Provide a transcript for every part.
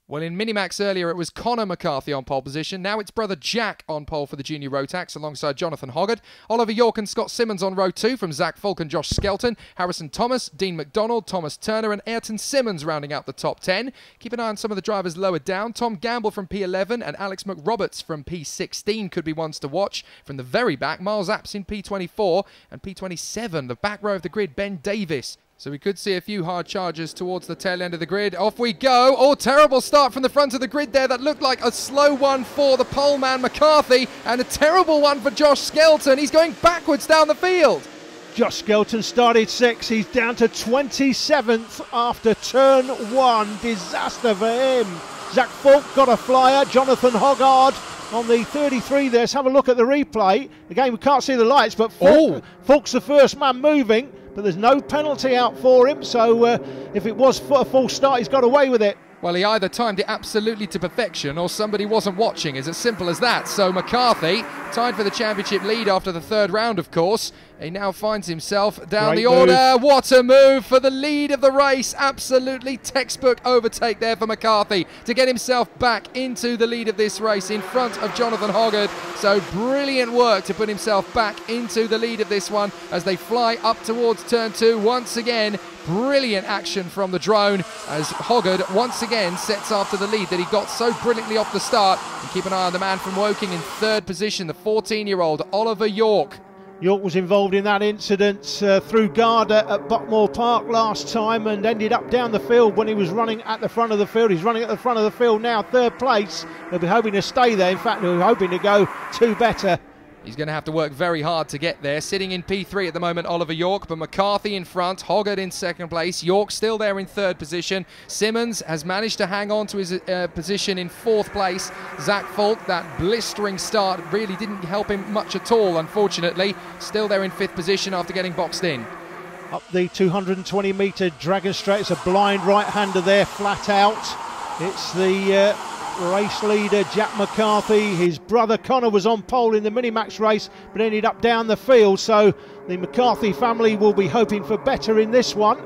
Well, in Minimax earlier, it was Connor McCarthy on pole position. Now it's brother Jack on pole for the Junior Rotax alongside Jonathan Hoggard. Oliver York and Scott Simmons on row 2 from Zach Falk and Josh Skelton. Harrison Thomas, Dean McDonald, Thomas Turner and Ayrton Simmons rounding out the top 10. Keep an eye on some of the drivers lower down. Tom Gamble from P11 and Alex McRoberts from P16 could be ones to watch. From the very back, Miles Apps in P24 and P27, the back row of the grid, Ben Davis. So we could see a few hard charges towards the tail end of the grid. Off we go. Oh, terrible start from the front of the grid there. That looked like a slow one for the pole man McCarthy and a terrible one for Josh Skelton. He's going backwards down the field. Josh Skelton started 6th. He's down to 27th after turn 1. Disaster for him. Zach Falk got a flyer. Jonathan Hoggard on the 33 there. Let's have a look at the replay. Again, we can't see the lights, but Falk's the first man moving. But there's no penalty out for him, so if it was a full start, he's got away with it. Well, he either timed it absolutely to perfection or somebody wasn't watching. It's as simple as that. So McCarthy, tied for the championship lead after the 3rd round, of course. He now finds himself down the order. What a move for the lead of the race. Absolutely textbook overtake there for McCarthy to get himself back into the lead of this race in front of Jonathan Hoggard. So brilliant work to put himself back into the lead of this one as they fly up towards turn 2 once again. Brilliant action from the drone as Hoggard once again sets after the lead that he got so brilliantly off the start. And keep an eye on the man from Woking in 3rd position, the 14-year-old Oliver York. York was involved in that incident through Garda at Buckmore Park last time and ended up down the field when he was running at the front of the field. He's running at the front of the field now, 3rd place. He'll be hoping to stay there. In fact, he'll be hoping to go 2 better. He's going to have to work very hard to get there. Sitting in P3 at the moment, Oliver York, but McCarthy in front, Hoggard in 2nd place, York still there in 3rd position. Simmons has managed to hang on to his position in 4th place. Zach Falk, that blistering start really didn't help him much at all, unfortunately. Still there in 5th position after getting boxed in. Up the 220-metre Dragon Straight, it's a blind right-hander there, flat out. It's the race leader Jack McCarthy. His brother Connor was on pole in the Minimax race but ended up down the field, so the McCarthy family will be hoping for better in this one.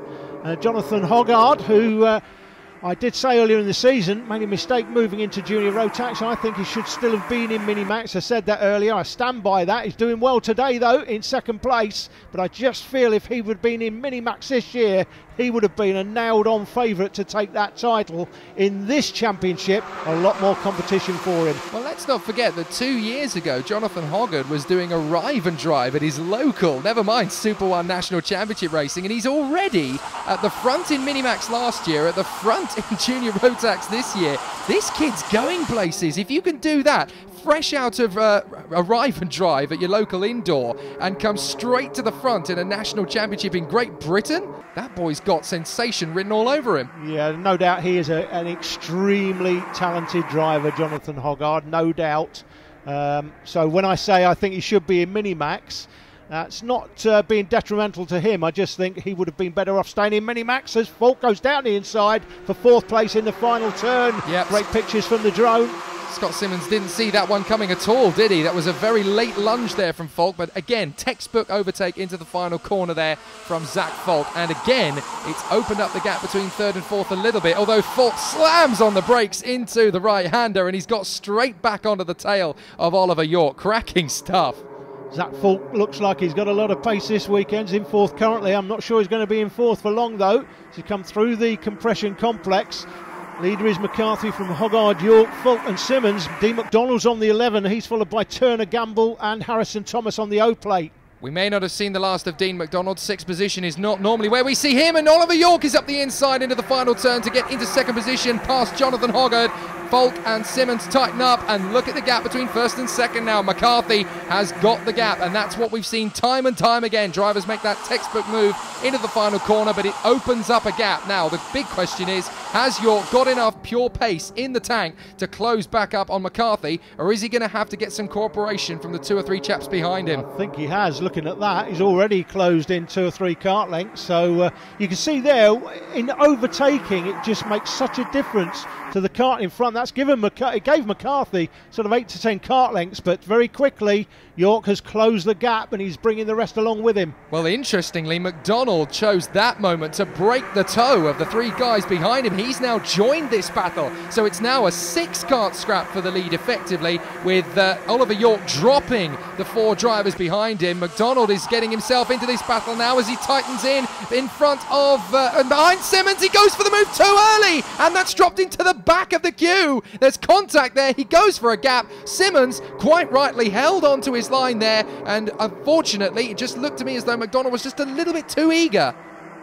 Jonathan Hoggard, who I did say earlier in the season made a mistake moving into Junior Rotax. I think he should still have been in Minimax. I said that earlier. I stand by that. He's doing well today though in 2nd place, but I just feel if he would have been in Minimax this year, he would have been a nailed-on favourite to take that title. In this championship, a lot more competition for him. Well, let's not forget that 2 years ago, Jonathan Hoggard was doing a Rive and Drive at his local, never mind Super 1 National Championship racing, and he's already at the front in Minimax last year, at the front in Junior Rotax this year. This kid's going places. If you can do that, fresh out of a Rive and Drive at your local indoor and come straight to the front in a national championship in Great Britain, that boy's got sensation written all over him. Yeah, no doubt he is an extremely talented driver, Jonathan Hoggard, no doubt. So when I say I think he should be in Minimax, that's not being detrimental to him. I just think he would have been better off staying in Minimax as Falk goes down the inside for 4th place in the final turn. Yep. Great pictures from the drone. Scott Simmons didn't see that one coming at all, did he? That was a very late lunge there from Falk, but again, textbook overtake into the final corner there from Zach Falk. And again, it's opened up the gap between 3rd and 4th a little bit, although Falk slams on the brakes into the right-hander and he's got straight back onto the tail of Oliver York. Cracking stuff. Zach Falk looks like he's got a lot of pace this weekend. He's in 4th currently. I'm not sure he's going to be in 4th for long, though. He's come through the compression complex. Leader is McCarthy from Hoggard, York, Falk and Simmons. Dean McDonald's on the 11. He's followed by Turner, Gamble and Harrison Thomas on the O-plate. We may not have seen the last of Dean McDonald. 6th position is not normally where we see him, and Oliver York is up the inside into the final turn to get into 2nd position past Jonathan Hoggard. Falk and Simmons tighten up, and look at the gap between 1st and 2nd now. McCarthy has got the gap, and that's what we've seen time and time again. Drivers make that textbook move into the final corner, but it opens up a gap. Now, the big question is, has York got enough pure pace in the tank to close back up on McCarthy, or is he going to have to get some cooperation from the 2 or 3 chaps behind him? I think he has. Looking at that, he's already closed in 2 or 3 kart lengths, so you can see there, in overtaking, it just makes such a difference to the kart in front. That's given it gave McCarthy sort of 8 to 10 kart lengths, but very quickly York has closed the gap and he's bringing the rest along with him. Well, interestingly, McDonald chose that moment to break the toe of the 3 guys behind him. He's now joined this battle, so it's now a 6-kart scrap for the lead effectively, with Oliver York dropping the 4 drivers behind him. McDonald is getting himself into this battle now as he tightens in front of and behind Simmons. He goes for the move too early, and that's dropped into the back of the queue. There's contact there. He goes for a gap. Simmons quite rightly held on to his line there, and unfortunately it just looked to me as though McDonald was just a little bit too eager.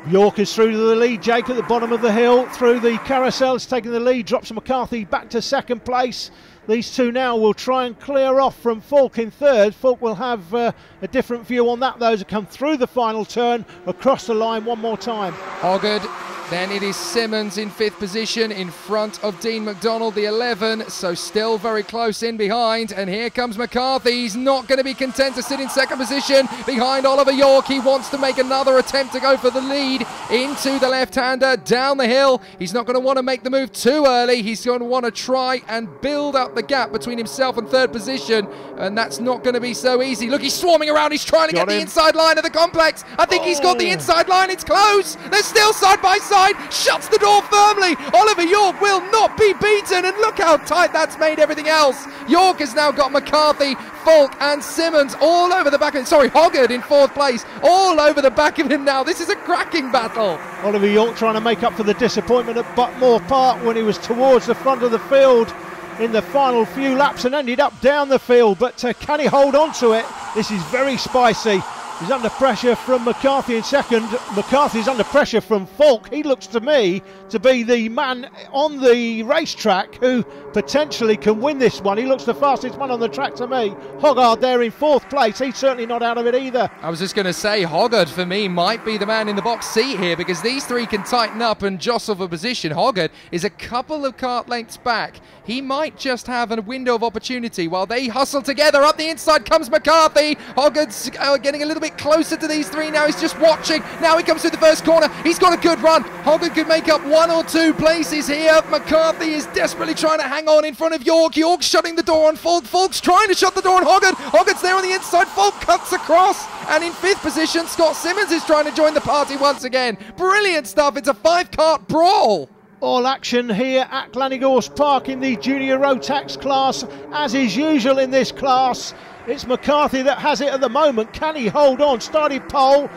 York is through to the lead, Jake, at the bottom of the hill, through the carousel. It's taking the lead, drops McCarthy back to second place. These two now will try and clear off from Falk in third. Falk will have a different view on that, those who come through the final turn, across the line one more time. Hoggard, then it is Simmons in 5th position in front of Dean McDonald, the 11, so still very close in behind. And here comes McCarthy. He's not going to be content to sit in 2nd position behind Oliver York. He wants to make another attempt to go for the lead into the left-hander down the hill. He's not going to want to make the move too early. He's going to want to try and build up the gap between himself and 3rd position, and that's not going to be so easy. Look, he's swarming around. He's trying to get the inside line of the complex. I think he's got the inside line. It's close. They're still side by side. Shuts the door firmly. Oliver York will not be beaten, and look how tight that's made everything else. York has now got McCarthy, Falk and Simmons all over the back of him. Sorry, Hoggard in 4th place, all over the back of him now. This is a cracking battle. Oliver York trying to make up for the disappointment at Buckmore Park when he was towards the front of the field in the final few laps and ended up down the field, but can he hold on to it? This is very spicy. He's under pressure from McCarthy in second. McCarthy's under pressure from Falk. He looks to me to be the man on the racetrack who potentially can win this one. He looks the fastest man on the track to me. Hoggard there in 4th place. He's certainly not out of it either. I was just going to say, Hoggard for me might be the man in the box seat here, because these 3 can tighten up and jostle for position. Hoggard is a couple of kart lengths back. He might just have a window of opportunity while they hustle together. Up the inside comes McCarthy. Hoggard's getting a little bit closer to these 3 now. He's just watching. Now he comes through the first corner. He's got a good run. Hoggard could make up 1 or 2 places here. McCarthy is desperately trying to hang on in front of York. York's shutting the door on Falk. Falk's trying to shut the door on Hoggard. Hoggard's there on the inside. Falk cuts across. And in 5th position, Scott Simmons is trying to join the party once again. Brilliant stuff. It's a 5-kart brawl. All action here at Llanygorse Park in the junior Rotax class, as is usual in this class. It's McCarthy that has it at the moment. Can he hold on? Started pole,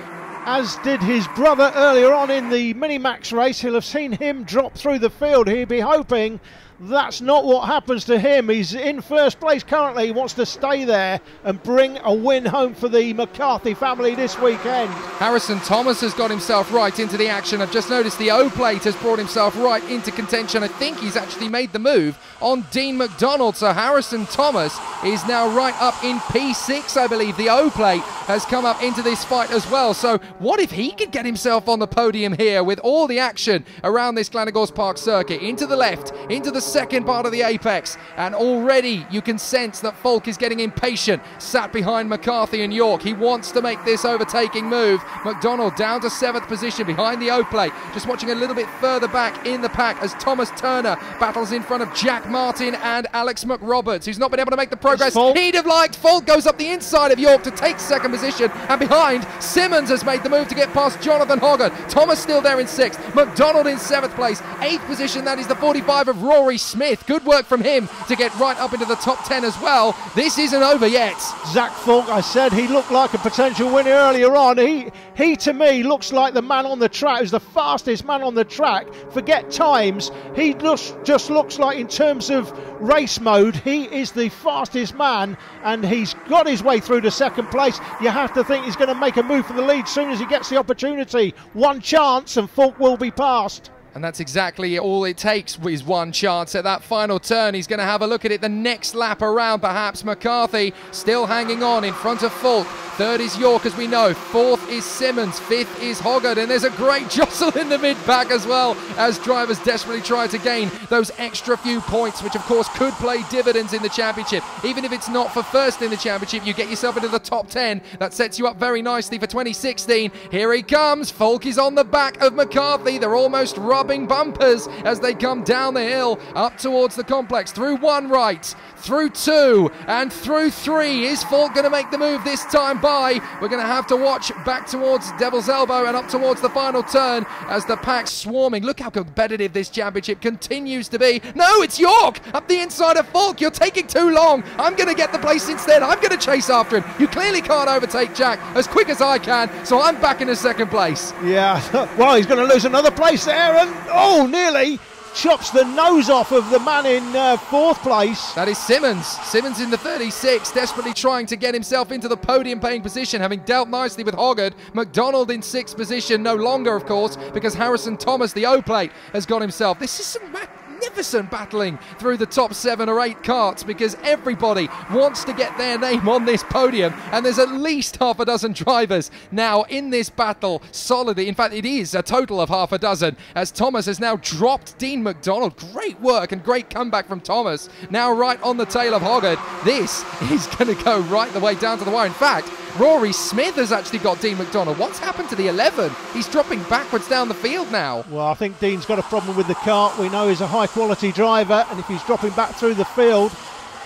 as did his brother earlier on in the Mini-Max race. He'll have seen him drop through the field. He'll be hoping that's not what happens to him. He's in 1st place currently. He wants to stay there and bring a win home for the McCarthy family this weekend. Harrison Thomas has got himself right into the action. I've just noticed the O-plate has brought himself right into contention. I think he's actually made the move on Dean McDonald. So Harrison Thomas is now right up in P6, I believe. The O-plate has come up into this fight as well. So what if he could get himself on the podium here with all the action around this Llanygorse Park circuit? Into the left, into the second part of the apex, and already you can sense that Falk is getting impatient, sat behind McCarthy and York. He wants to make this overtaking move. McDonald down to 7th position behind the O-plate, just watching a little bit further back in the pack as Thomas Turner battles in front of Jack Martin and Alex McRoberts, who's not been able to make the progress he'd have liked. Falk goes up the inside of York to take 2nd position, and behind, Simmons has made the move to get past Jonathan Hoggard. Thomas still there in 6th, McDonald in 7th place. 8th position, that is the 45 of Rory Smith. Good work from him to get right up into the top 10 as well. This isn't over yet. Zach Falk, I said he looked like a potential winner earlier on. He to me looks like the man on the track. He's the fastest man on the track. Forget times. He just looks like, in terms of race mode, he is the fastest man, and he's got his way through to 2nd place. You have to think he's going to make a move for the lead as soon as he gets the opportunity. One chance and Falk will be passed. And that's exactly all it takes, is one chance at that final turn. He's going to have a look at it the next lap around, perhaps. McCarthy still hanging on in front of Falk. Third is York, as we know. Fourth is Simmons. Fifth is Hoggard. And there's a great jostle in the mid-pack as well, as drivers desperately try to gain those extra few points, which of course could play dividends in the championship. Even if it's not for first in the championship, you get yourself into the top 10. That sets you up very nicely for 2016. Here he comes. Falk is on the back of McCarthy. They're almost rubbing bumpers as they come down the hill up towards the complex. Through one right, through two, and through three. Is Falk going to make the move this time by? We're going to have to watch back towards Devil's Elbow and up towards the final turn as the pack's swarming. Look how competitive this championship continues to be. No, it's York up the inside of Falk. You're taking too long. I'm going to get the place instead. I'm going to chase after him. You clearly can't overtake Jack as quick as I can, so I'm back in the second place. Yeah, well, he's going to lose another place there, and oh, nearly chops the nose off of the man in fourth place. That is Simmons. Simmons in the 36, desperately trying to get himself into the podium-paying position, having dealt nicely with Hoggard. McDonald in sixth position, no longer, of course, because Harrison Thomas, the O-plate, has got himself. This is some magnificent battling through the top 7 or 8 karts, because everybody wants to get their name on this podium, and there's at least half a dozen drivers now in this battle solidly. In fact, it is a total of half a dozen, as Thomas has now dropped Dean McDonald. Great work and great comeback from Thomas. Now right on the tail of Hoggard. This is going to go right the way down to the wire. In fact, Rory Smith has actually got Dean McDonald. What's happened to the 11? He's dropping backwards down the field now. Well, I think Dean's got a problem with the kart. We know he's a high-quality driver, and if he's dropping back through the field,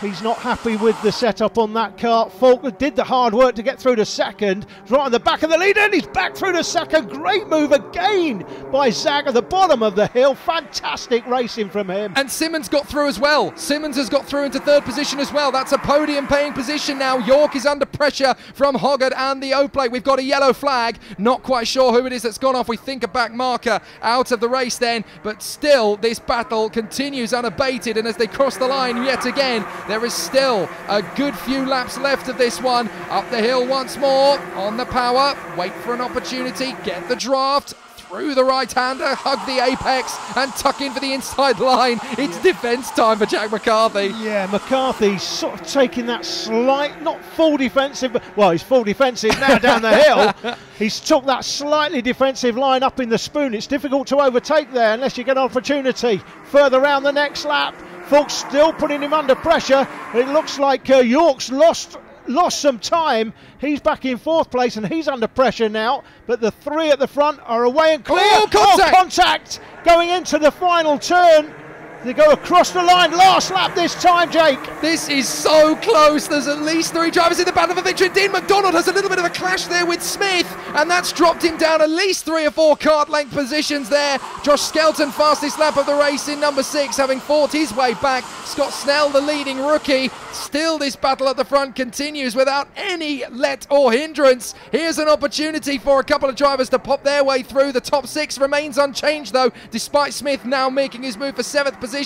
he's not happy with the setup on that kart. Falk did the hard work to get through to second. Right on the back of the lead, and he's back through to second. Great move again by Zag at the bottom of the hill. Fantastic racing from him. And Simmons got through as well. Simmons has got through into third position as well. That's a podium-paying position now. York is under pressure from Hoggard and the O-plate. We've got a yellow flag. Not quite sure who it is that's gone off. We think a back marker out of the race then. But still, this battle continues unabated. And as they cross the line yet again, there is still a good few laps left of this one. Up the hill once more, on the power, wait for an opportunity, get the draft, through the right-hander, hug the apex, and tuck in for the inside line. It's defence time for Jack McCarthy. Yeah, McCarthy's sort of taking that slight, not full defensive, but, well, he's full defensive now down the hill. He's took that slightly defensive line up in the spoon. It's difficult to overtake there unless you get an opportunity further round the next lap. Falk's still putting him under pressure. It looks like York's lost some time. He's back in fourth place and he's under pressure now, but the three at the front are away and clear. Oh, contact! Oh, contact going into the final turn. They go across the line. Last lap this time, Jake. This is so close. There's at least 3 drivers in the battle for victory. Dean McDonald has a little bit of a clash there with Smith, and that's dropped him down at least 3 or 4 kart length positions there. Josh Skelton, fastest lap of the race in number 6, having fought his way back. Scott Snell, the leading rookie. Still, this battle at the front continues without any let or hindrance. Here's an opportunity for a couple of drivers to pop their way through. The top 6 remains unchanged, though, despite Smith now making his move for 7th position.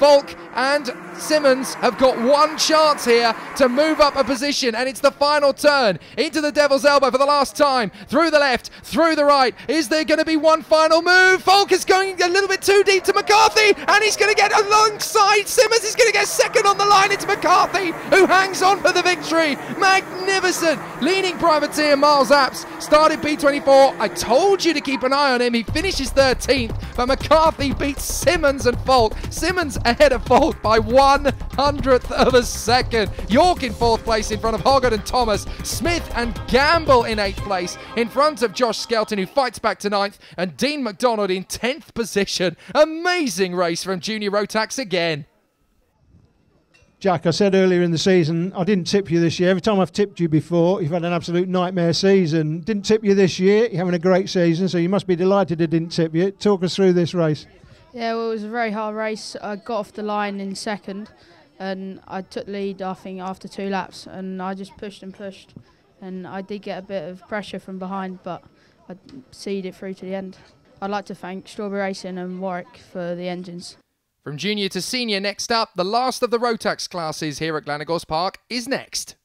Falk and Simmons have got one chance here to move up a position, and it's the final turn into the Devil's Elbow for the last time. Through the left, through the right. Is there going to be one final move? Falk is going a little bit too deep to McCarthy, and he's going to get alongside Simmons. He's going to get second on the line. It's McCarthy who hangs on for the victory. Magnificent. Leading privateer Miles Apps started P24. I told you to keep an eye on him. He finishes 13th, but McCarthy beats Simmons and Falk. Simmons ahead of Falk by 1/100th of a second. York in 4th place in front of Hoggard and Thomas. Smith and Gamble in 8th place in front of Josh Skelton, who fights back to 9th, and Dean McDonald in 10th position. Amazing race from Junior Rotax again. Jack, I said earlier in the season, I didn't tip you this year. Every time I've tipped you before, you've had an absolute nightmare season. Didn't tip you this year. You're having a great season, so you must be delighted I didn't tip you. Talk us through this race. Yeah, well, it was a very hard race. I got off the line in second, and I took the lead, I think, after 2 laps, and I just pushed and pushed, and I did get a bit of pressure from behind, but I seed it through to the end. I'd like to thank Strawberry Racing and Warwick for the engines. From junior to senior, next up, the last of the Rotax classes here at Glenagos Park is next.